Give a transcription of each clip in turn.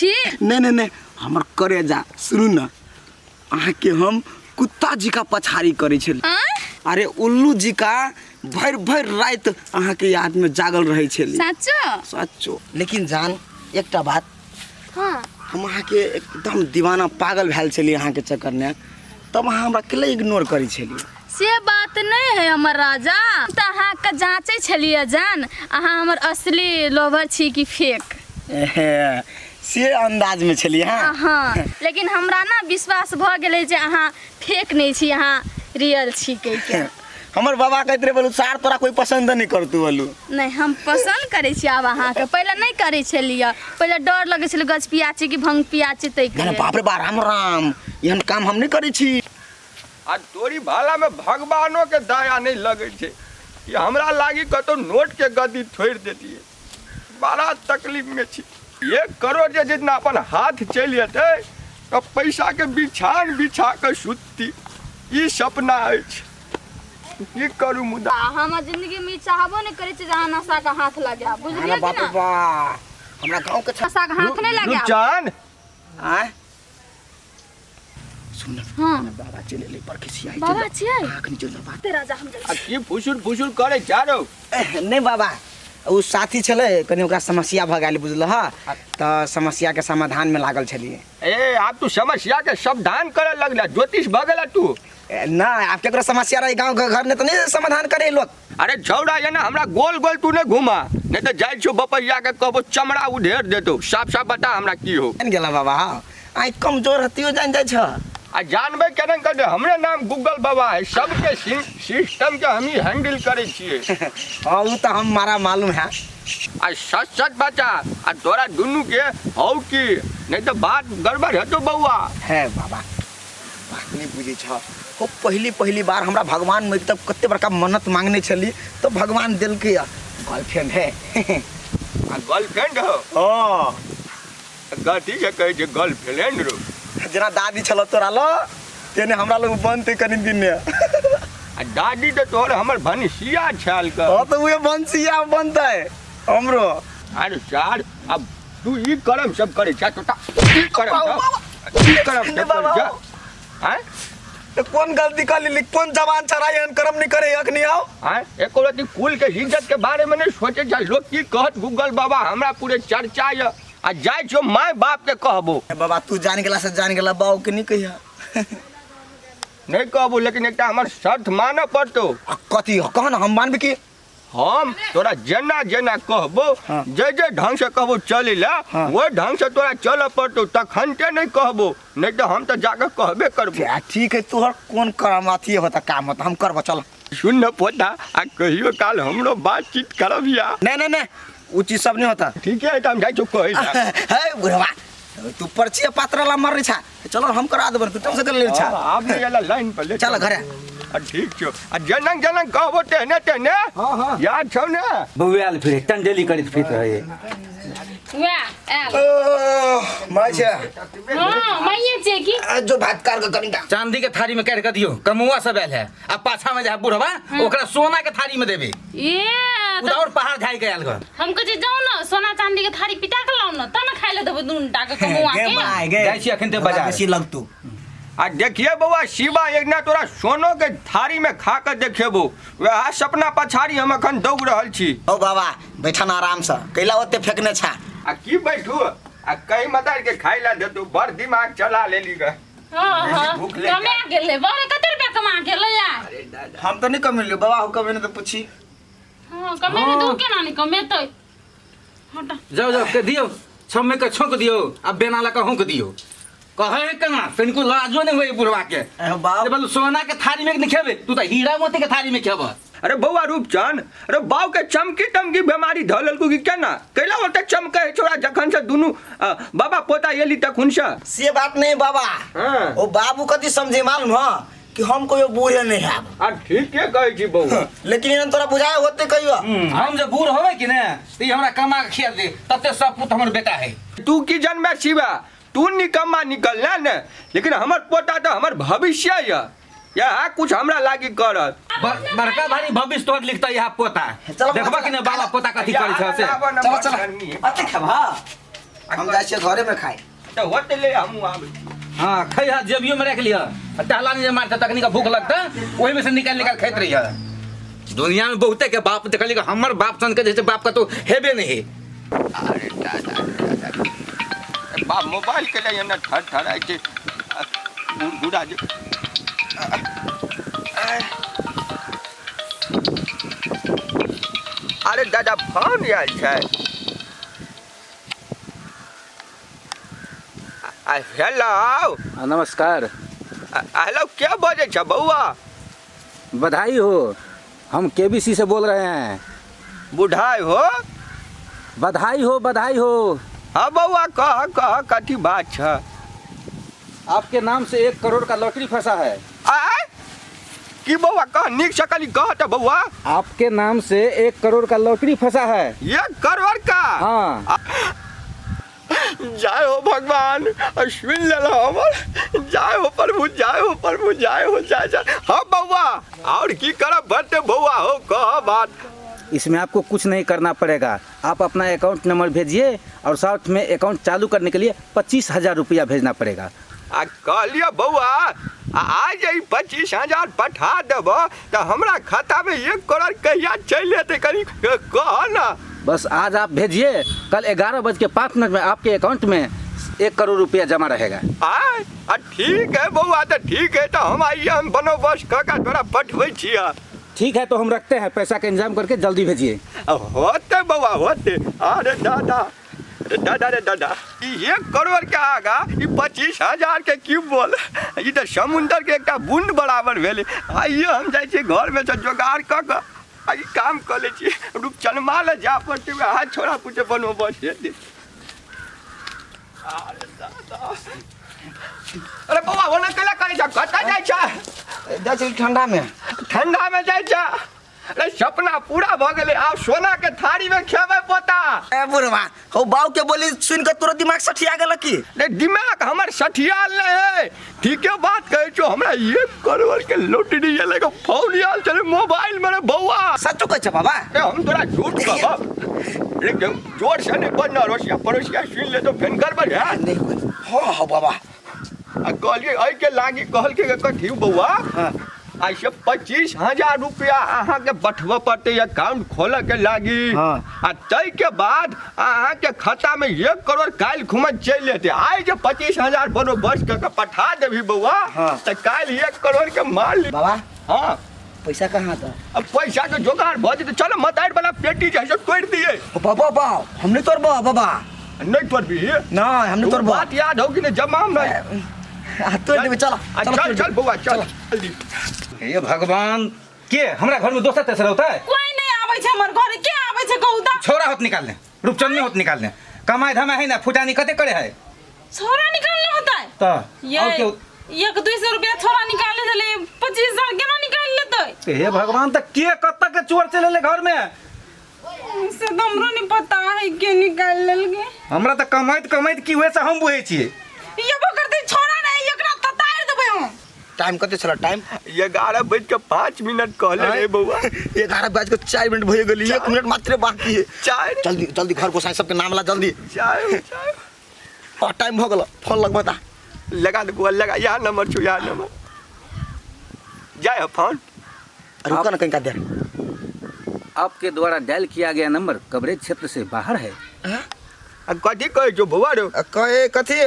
छी नहीं हमर करे जा सुनू ना अहाँ के हम कुत्ता जी का पछाड़ी करे छल अरे उल्लू जी का भर रात अहाँ के याद में जागल रहे छली सच्चो लेकिन जान एकटा बात हाँ हम अहाँ के एकदम दीवाना पागल भेल छली अहाँ के चक्कर में तब अहाँ हमरा केले इग्नोर करै छली से बात नहीं है हमर राजा त अहाँ के जांचे छलिए जान अहाँ हमर असली लोभर छी कि फेक से अंदाज में छली हाँ लेकिन हमरा ना विश्वास भ गेलै जे अहाँ फेक नहीं छी अहाँ रियल छी के हमर बाबा कहते रहे बोलू सार तोरा कोई पसंद नहीं करतू बोलू नहीं हम पसंद करे छी अब अहाँ के पहले नहीं करे छलिए पहले डर लगे छल गज पियाची कि भंग पियाची तै के बाप रे बा राम एहन काम हम नहीं करे छी आ तोरी भाला में भगवानों के दया नहीं लगे छे कि हमरा लागी कतो नोट के गद्दी छोड़ देती बड़ा तकलीफ में छी 1 करोड़ जे जितना अपन हाथ चल जेते तो पैसा के बिछा के सुती ई सपना अछि की करू मुदा हम जिंदगी में चाहबो नहीं करे छी जहां नशा का हाथ लगे बुझलिए कि ना बाप हमरा गांव के नशा का हाथ नहीं लगे रुचान आय सुन हां बाबा चले ले पर किसी आई बाबा छियै अखनी चल बाबा तेरा जा हम आ की फुसुर करे चारो नहीं बाबा उ साथी छले कनी ओकरा समस्या भ गेल बुझल ह त समस्या के समाधान में लागल छलिए ए आप तू समस्या के समाधान करे लगला ज्योतिष भ गेला तू ना आप केकरो समस्या रही गांव घर ने तो नहीं समाधान करे लोग अरे छौड़ा ये ना हमरा गोल गोल तू ने घुमा नहीं तो जाय छो बपैया के कहबो चमड़ा उधेर देतो साफ बता हमरा की हो जान गेला बाबा आई कमजोर हतियो जान जाय छ आ जानबे केना कर हमरे नाम गूगल बाबा है सबके सिस्टम के हम ही हैंडल करे छिए हां उ त हम मारा मालूम है आ सच बता आ तोरा दुनु के हौ की नहीं तो बात गड़बड़ है तो बउआ है बाबा बात नहीं बुझे छ हो पहली बार हमरा भगवान में तब कते बड़का मन्नत मांगने छली तो भगवान दिल के गर्लफ्रेंड है आ गर्लफ्रेंड हो हां गति के कहे जे गर्लफ्रेंड रो जना दादी छलो तोरा लो तेने हमरा लोग बनते कनी दिन में आ दादी तो तोर हमर भनसिया छाल का हां तो वे बनसिया बनते हमरो अरे चार अब तू ई करम सब करे छ तोता ई करम सब कर जा हैं तो कौन गलती कर ली कौन जवान चरायन कर्म नहीं करे अखनी आओ हैं एको रति कुल के इज्जत के बारे में नहीं सोचे जा लोग की कहत गूगल बाबा हमरा पूरे चर्चा है आ जाय छो माय बाप के कहबो बाबा तू जान गेला से जान गेला बाऊ के नहीं कहिया नहीं कहबो लेकिन एकटा हमर शर्त माने पड़तो कथी कहन हम मानबे की हम तोरा जेना कहबो जे ढंग से कहबो चले ला वो ढंग से तोरा चल पड़तो तखनते नहीं कहबो नहीं तो हम तो जाके कहबे करबो ठीक है तोहर कौन काम अथी होता काम होता हम करबो चल सुन न पोता आ कहियो काल हमरो बातचीत करबिया नहीं उ चीज सब नहीं होता ठीक है हम जाय छो कहि है बुढ़वा तू पर्ची पात्र ला मर रही छा चलो हम करा देबन तू टेंशन कर ले छा आप ये लाइन पर ले चल घरे ठीक छो आ जनन कहबो तेने हां याद छौ ने बउआल फिर टंडेली करित फिर रहे वाह आल माछा हां मैये छे की जो भात कार के कनिका चांदी के थारी में काट के दियो कमुआ सब आयल है अब पाछा में जा बुढ़वा ओकरा सोना के थारी में देबे ये उधर पहाड़ खाई के आयल घर हम कहे जाऊ ना सोना चांदी के थारी पिटा के लाऊ ना त ना खाइ ले देबो दुन टाका कमुआ के जाय छी अखन ते बाजार बेसी लगतू आ देखिए बउआ शिवा एक ना तोरा सोनो के थारी में खा के देखेबो वह सपना पछाड़ी हम अखन दौड़ रहल छी ओ बाबा बैठन आराम से कैला ओते फेकने छा आ की बैठू आ कई मदार के खाइ ला देतू बड़ दिमाग चला लेली ग हां भूख ले कमा गेले बारे कते रुपया कमा गेले यार हम तो नहीं कमेलियो बाबा हो कमे तो पूछी हां कमे ने दू के ना नहीं कमेतै हटा जाओ के दियो छमे के छोक दियो अब बेनाला का होक दियो कहे कना तनिको लाजो नहीं होई बुढ़वा के बाप बोल सोना के थारी में नहीं खेबे तू तो हीरा मोती के थारी में खेब अरे बउआ रूपचंद अरे बाव के चमकी बीमारी धलल को कि केना कैला ओते चमके छोरा जखन से दुनु बाबा पोता एली तखन से बात नहीं बाबा ओ बाबू कथी समझे मालूम ह कि हम कोई बूढ़े नहीं है आ ठीक है कहै छी बउआ लेकिन इन तोरा बुझाए होते कहियो हम जे बूढ़ होवे कि ने त हमरा कमा के खेल दे तते सब पुत हमर बेटा है तू की जन्मे शिवा तू निकम्मा निकलना ने लेकिन हमर पोता तो हमर भविष्य या कुछ हमरा लागी करत बड़का भारी भविष्य तोर लिखता यहाँ पोता देखबा कि ने बाबा पोता कथी करै छ से चल अते खबा हम जाइ छियै घरे में खाए। तो होटले हम आबे। हाँ खैहा जेबियो में रख लिया टहला नहीं मारता तकनी का भूख लगता वही में से निकाल निकाल खाते रही है। दुनिया में बहुते के बाप देखली हमर बाप सन के जैसे बाप का तो हेबे नहीं है। अरे दादा बाप मोबाइल के लिए ना ठर ठर आई छे गुड़ा जे अरे दादा फोन आयल छै। हेलो नमस्कार। हेलो क्या बोले छ बउआ? बधाई हो, हम केबीसी से बोल रहे हैं। बुढ़ाई हो? बधाई हो बधाई हो। हाँ बउआ कह कथी बात छ? आपके नाम से 1 करोड़ का लॉटरी फंसा है। आय की बउआ कह निक सकली कह त बउआ। आपके नाम से 1 करोड़ का लॉटरी फंसा है। 1 करोड़ का? हाँ। जय हो भगवान, अश्विन ले लो हमर। जय हो प्रभु, जय हो प्रभु, जय हो जय जय। हाँ बउआ और की करब बटे बउआ हो कह बात। इसमें आपको कुछ नहीं करना पड़ेगा, आप अपना अकाउंट नंबर भेजिए और साथ में अकाउंट चालू करने के लिए 25,000 रुपया भेजना पड़ेगा। कहलिए बउआ आज 25,000 पठा देब तो हमरा खाता में 1 करोड़ कहिया चल अतै कनी कह ना। बस आज आप भेजिए, कल 11:05 में आपके अकाउंट में 1 करोड़ रुपया जमा रहेगा। ठीक है बउआ तो ठीक है, तो हम आइए हम बंदोबस्त कऽ तोरा पठबै छियै। ठीक है तो हम रखते हैं, पैसा का इंतजाम करके जल्दी भेजिए। होते बउआ होते। अरे दादा दादा रे दादा 1 करोड़ के आगा 25,000 के की बोल, ई तो समुंदर के एकटा बूंद बराबर भेले। आइए हम जाइ छी घर में से जोगाड़ कऽ ई काम कर ले छी। रुक चलमा ले जा पड़ते हाथ छोड़ा पूछे बनो बस दे। अरे दादा अरे बउआ ओना कला करे छ कतऽ जाइ छ? जाइ छी ठंडा में। ठंडा में जाइ छ? अरे सपना पूरा भ गेले, आब सोना के थारी में खेबै पोता। ए बुढ़वा हो बाऊ के बोली सुन के तोरा दिमाग सठिया गेल की? रे दिमाग हमर सठियाल नहीं है। ठीके बात कहै छो, हमरा 1 करोड़ के लॉटरी एले के फोन आयल छले मोबाइल में रे बउआ। सच्चो कहै छ बाबा? रे हम तोरा झूठ कहब? रे जोर से नहीं बनना रोसिया पड़ोसिया सुन ले तो फेन गड़बड़ है। नहीं हो बाबा। कहलिए आई के लागी कहल के कथी बउआ? आई से 25,000 रुपया अहाँ के बठवा पड़ते अकाउंट खोल के लागी। आ तै के बाद अहाँ के खाता में 1 करोड़ काल खुमा चल लेते। आई जे 25,000 बंदोबस्त करके पठा देभी बउआ तो काल 1 करोड़ के मार ली बाबा। हाँ पैसा कहाँ था? अब पैसा के जुगाड़ भ जेते। चलो मतार वाला पेटी जैसे तोड़ दिए। बाबा हमने तोड़बो बाबा। नहीं तोड़बी? ना हमने तोड़बो। बात याद हो कि नहीं जमा में तोड़ देबे। चल चल बउआ चल जल्दी। हे भगवान, के हमरा घर में दोसर तेसर होता है? कोई नहीं आवे छे हमर घर। के आवे छे कहू त? छोरा होत निकाल ले, रूपचंद होत निकाल ले। कमाई धमा है ना, फुटानी कते करे है? छोरा निकालना होता है तो ये और क्यों? 100-200 रुपया छोरा निकाले चले 25,000 केना निकाल लेते? हे भगवान, तक के कत्ता के चोर चले ले घर में? से तो हमरो नहीं पता है के निकाल लेलके। हमरा त कमाइत की हुए से हम बुझे छिए। ये वो करते छोरा नहीं एकरा ततार देबे हम। टाइम कते छला? टाइम 11:05 कहले रे बउआ। 11:04 भए गेली। 1 मिनट मात्र बाकी है। चाय जल्दी जल्दी घर को साईं सबके नाम ला जल्दी। चाय और टाइम हो गेल। फोन लगबा ता लगा दे बुआ लगा। यहाँ नंबर छो, यहाँ नंबर जाए हो फोन। रुका ना कहीं का देर। आपके द्वारा डायल किया गया नंबर कवरेज क्षेत्र से बाहर है। कथी कहे जो बउआ रे? कहे कथी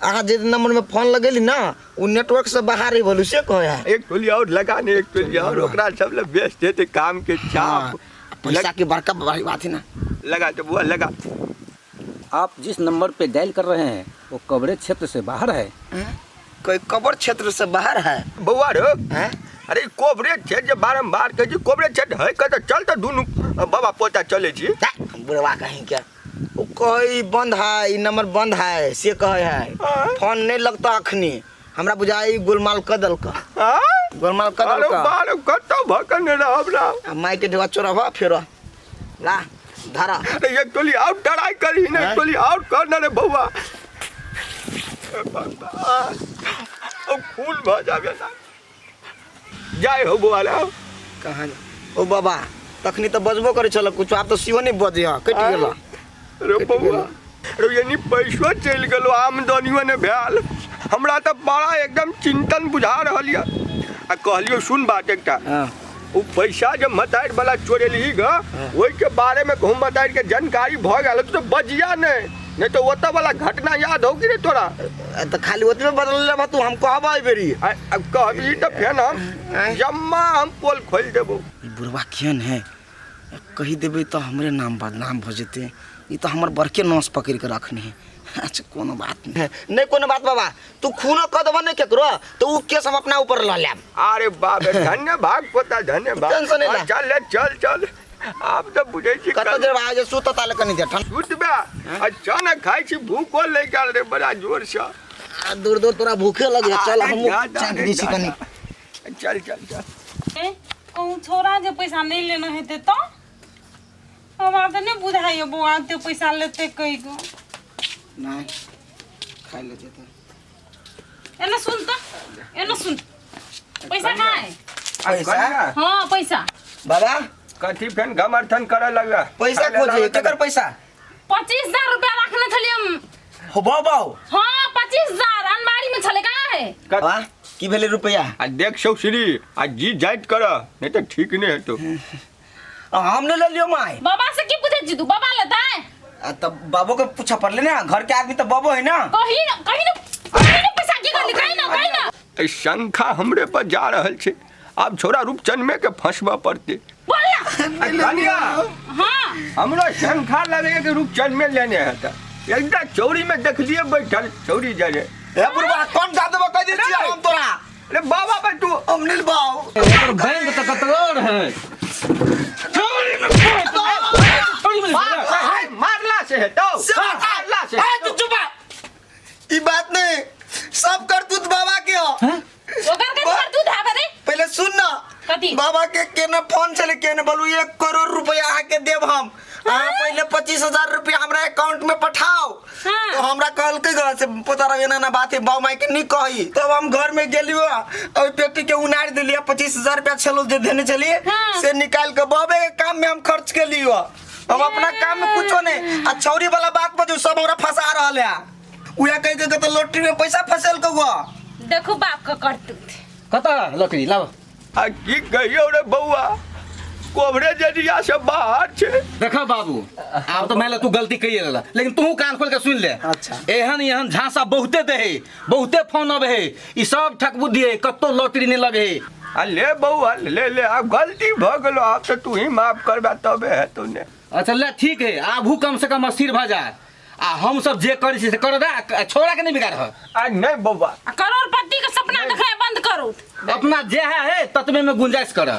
अहाँ जे नंबर में फोन लगेली ना वो नेटवर्क से बाहर ही बोलू से कहे है। एक टोली और लगा ने, एक टोली और ओकरा सब ले बेस्ट देते काम के चाप। पैसा की बड़का बड़ी बात है ना। लगा तो बुआ लगा। आप जिस नंबर पे डायल कर रहे हैं वो कवरेज क्षेत्र से बाहर है। कोई कवर क्षेत्र से बाहर है बउआ रे? अरे कोवरेज छे जे बारंबार कहे कोवरेज छे है कत चल त दुनु बाबा पोता चले छी। बुढ़वा कहीं क्या वो कोई बंद है, ई नंबर बंद है से कहे है। फोन नहीं लगता अखनी। हमरा बुझाई गोलमाल कदल का। गोलमाल कदल अरे का। बाल कत भकन रहबरा। माई के देवा चोरवा फेरो ला धारा। अरे एक टोली आउट टराई करी ना, एक टोली आउट करना रे बउआ। ओ खून भ जाबे ना। जाय हो बुआ ला। कहां ओ बाबा तखनी तो बजबो करे चल कुछ। आप तो सियो नहीं बजे कट गेला। रे बउआ अरे यानी पैसो चल गलो आमदनियो ने भेल हमरा तो बड़ा एकदम चिंतन बुझा रहल या आ कहलियो सुन बात एकटा वो पैसा जब मतार वाला चोरेली ग वही के बारे में घूम मतार के जानकारी भ गेल तो बजिया नहीं तो ओता वाला घटना याद हो कि रे तोरा तो खाली ओतबे बदल ले तू हम कहबा बेरी अब कहबी तो फेन हम जम्मा हम पोल खोल देबो बुढ़वा केहन है कही देबे तो हमरे नाम बदनाम भ जेते ई तो हमर बड़के नस पकड़ के रखने है अच्छा कोनो बात नहीं कोनो बात बाबा तू खूनो क देबा नहीं केकरो तो उ केस हम अपना ऊपर ल लेब अरे बाप रे धन्यवाद पोता धन्यवाद टेंशन नहीं ले। चल चल चल आप तो बुझे छी कत देर आज सुत ताले कनी दे ठन सुत बे अचानक खाई छी भूख ले गेल रे बड़ा जोर से दूर दूर तोरा भूखे लगे चल हम चाक दी छी कनी चल चल चल ए कहूँ छोरा जे पैसा नहीं लेना हेते तो हमरा तो नहीं बुझाइयो बउआ ते पैसा लेते कई गो नहीं खाई लेते तो एना सुन तो एना सुन पैसा कहाँ है पैसा हाँ पैसा बाबा कथी फेन गमर्थन करे लगा पैसा खोजे केकर पैसा 25,000 रुपया रखने छलिए हम हो बाबू हाँ 25,000 अनबारी में छले कहाँ है वाह की भेले रुपया आ देख सौश्री आ जी जाइत कर नहीं तो ठीक नहीं है तो हमने ले लियो माई बाबा से की पूछे जी तू बाबा लेता है तब बाबू को पूछा पड़ले ना घर के आदमी तो बाबू है ना कहीं ना पैसा की गली कहीं ना ए शंखा हमरे पर जा रहल छे अब छोरा रूपचंद में के फंसबा पड़ते बोल कनिया हाँ हमरा शंखा लगे के रूपचंद में लेने है त एकटा चौरी में देख लिए बैठल चौरी जा रे ए बुढ़वा कौन जा देबो कह दे छी हम तोरा अरे बाबा बे तू अमनिल बाऊ बैंक तो कतरोड़ है मारला से है तो मारला से ए तू चुप ई बात नहीं सब करतूत बाबा के हो ओकर के कर तू धाबे रे पहले सुन ना कथी बाबा के केने फोन चले केने बोलू 1 करोड़ रुपया आके देब हम पहले 25,000 रुपया हमरा अकाउंट में पठाओ हाँ। तो हमरा कहल के घर से पता रहे ना बात है बाऊ माई के नहीं कही तब हम घर में गेलियो और पेटी के उनार दिलिए 25,000 रुपया छलो जे देने चलिए हाँ। से निकाल के बाबे के काम में हम खर्च के लियो हम अपना काम में कुछो नहीं आ छौरी वाला बात पर जो सब हमरा फंसा रहल है उया कह के तो लॉटरी में पैसा फंसल के हुआ देखो बाप का करतूत कता लकड़ी लाओ आ की कहियो रे बउआ कोबरे जरिया से बाहर छे देखा बाबू अब तो मैंने तू गलती कही लेला लेकिन तू कान खोल के सुन ले अच्छा। एहन झांसा बहुते दे है बहुते फोन अब है ई सब ठक बुद्धि है कत्तो लॉटरी नहीं लगे है आ ले बउआ ले ले अब गलती भ गेलो अब तो तू ही माफ करबा तबे है तूने अच्छा ले ठीक है आबू कम से कम 80 बाजार आ हम सब जे करी से कर दा छोड़ा के नहीं बिगाड़ है आ नहीं बउआ करोड़पति का सपना देखना बंद करो अपना जे है तत्वे में गुंजाइश कर